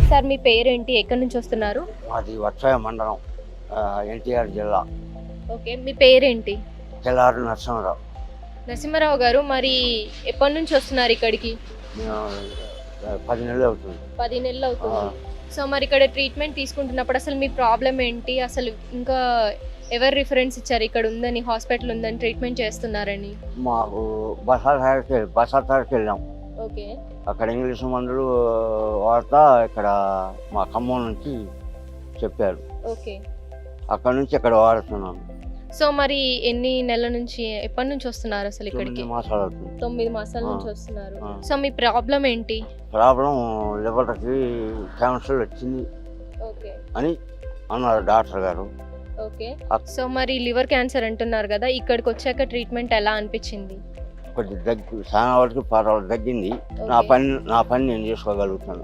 Sir మీ పేరేంటి? ఎక్కడి నుంచి వస్తున్నారు? మాది వత్సాయ మండలం, ఎన్టీఆర్ జిల్లా. ఓకే, మీ పేరేంటి? తెల్లారు నరసింహరావు. నరసింహారావు గారు, మరి ఎప్పటి నుంచి వస్తున్నారు ఇక్కడికి? మేము 10 నెలలు అవుతుంది. 10 నెలలు అవుతుంది. సో మరి ఇక్కడ ట్రీట్మెంట్ తీసుకుంటున్నప్పుడు అసలు మీ ప్రాబ్లం ఏంటి? అసలు ఇంకా ఎవరు రిఫరెన్స్ ఇచ్చారు ఇక్కడ ఉందని, హాస్పిటల్ ఉందని, ట్రీట్మెంట్ చేస్తున్నారని? మాకు బసార్కి వెళ్ళాం. ఓకే. అక్కడ ఇంగ్లీష్ మందులు వాడతా ఇక్కడ మా ఖమ్మం నుంచి చెప్పారు. ఓకే. అక్కడ నుంచి ఇక్కడ వాడుతున్నాను. సో మరి ఎన్ని నెలల నుంచి, ఎప్పటి నుంచి వస్తున్నారు అసలు ఇక్కడికి? 9 మాసాలు అవుతుంది. 9 మాసాల నుంచి వస్తున్నారు. ఆ. సో మీ ప్రాబ్లం ఏంటి? ప్రాబ్లం లివర్కి క్యాన్సర్ వచ్చింది ఓకే. అని అన్నారు డాక్టర్ గారు. ఓకే. సో మరి లివర్ క్యాన్సర్ అంటున్నారు కదా, ఇక్కడికి వచ్చాక ట్రీట్మెంట్ ఎలా అనిపించింది? కొద్ది చాలా వరకు పర్వాలేదు, తగ్గింది. నా పని నేను చేసుకోగలుగుతాను.